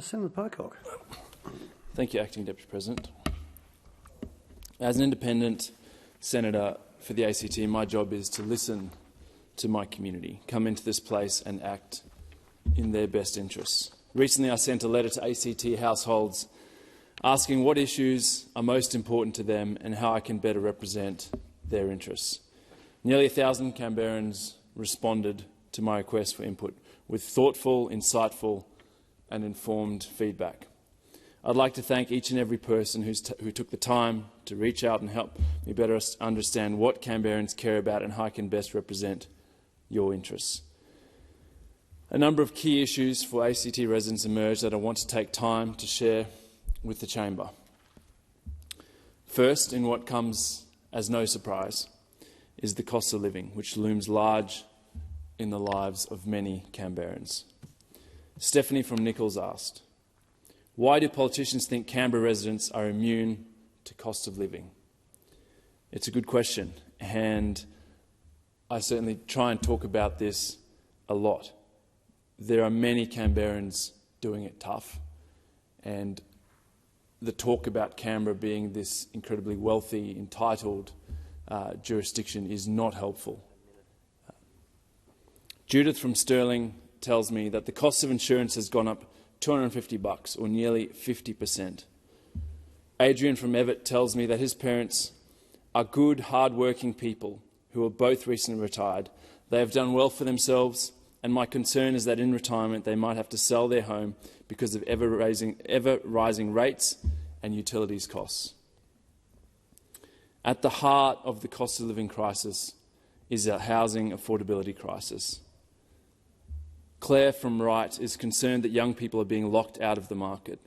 Senator Pocock. Thank you, Acting Deputy President. As an independent senator for the ACT, my job is to listen to my community, come into this place and act in their best interests. Recently, I sent a letter to ACT households asking what issues are most important to them and how I can better represent their interests. Nearly 1,000 Canberrans responded to my request for input with thoughtful, insightful and informed feedback. I'd like to thank each and every person who took the time to reach out and help me better understand what Canberrans care about and how I can best represent your interests. A number of key issues for ACT residents emerged that I want to take time to share with the chamber. First, in what comes as no surprise, is the cost of living, which looms large in the lives of many Canberrans. Stephanie from Nichols asked, why do politicians think Canberra residents are immune to cost of living? It's a good question, and I certainly try and talk about this a lot. There are many Canberrans doing it tough, and the talk about Canberra being this incredibly wealthy, entitled jurisdiction is not helpful. Judith from Stirling tells me that the cost of insurance has gone up $250, or nearly 50%. Adrian from Everett tells me that his parents are good, hard-working people who are both recently retired. They have done well for themselves, and my concern is that in retirement they might have to sell their home because of ever-rising rates and utilities costs. At the heart of the cost of living crisis is a housing affordability crisis. Claire from Wright is concerned that young people are being locked out of the market.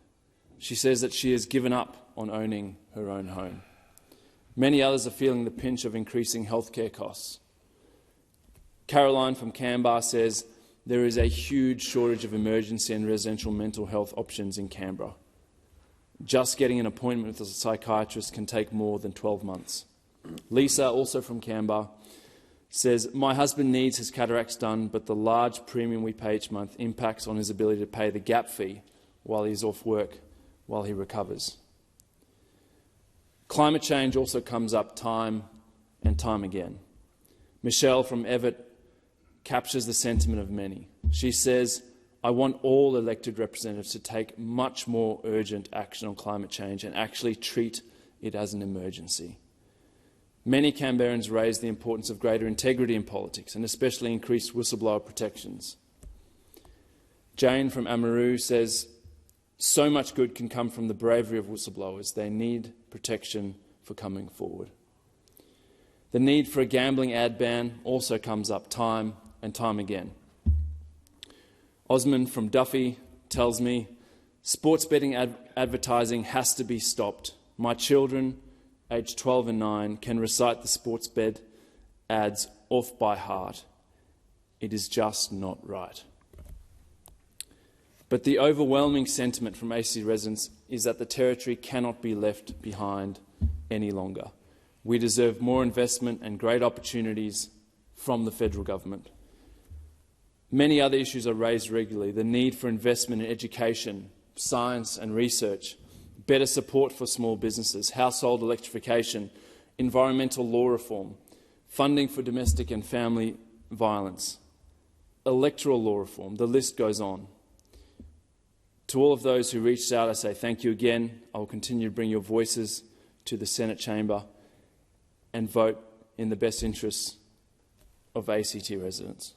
She says that she has given up on owning her own home. Many others are feeling the pinch of increasing healthcare costs. Caroline from Canberra says there is a huge shortage of emergency and residential mental health options in Canberra. Just getting an appointment with a psychiatrist can take more than 12 months. Lisa, also from Canberra, says, my husband needs his cataracts done, but the large premium we pay each month impacts on his ability to pay the gap fee while he's off work, while he recovers. Climate change also comes up time and time again. Michelle from Everett captures the sentiment of many. She says, I want all elected representatives to take much more urgent action on climate change and actually treat it as an emergency. Many Canberrans raise the importance of greater integrity in politics and especially increased whistleblower protections. Jane from Amaroo says, so much good can come from the bravery of whistleblowers. They need protection for coming forward. The need for a gambling ad ban also comes up time and time again. Osmond from Duffy tells me, sports betting advertising has to be stopped. My children, aged 12 and 9, can recite the sports bet ads off by heart. It is just not right. But the overwhelming sentiment from ACT residents is that the Territory cannot be left behind any longer. We deserve more investment and great opportunities from the federal government. Many other issues are raised regularly: the need for investment in education, science and research, better support for small businesses, household electrification, environmental law reform, funding for domestic and family violence, electoral law reform. The list goes on. To all of those who reached out, I say thank you again. I will continue to bring your voices to the Senate chamber and vote in the best interests of ACT residents.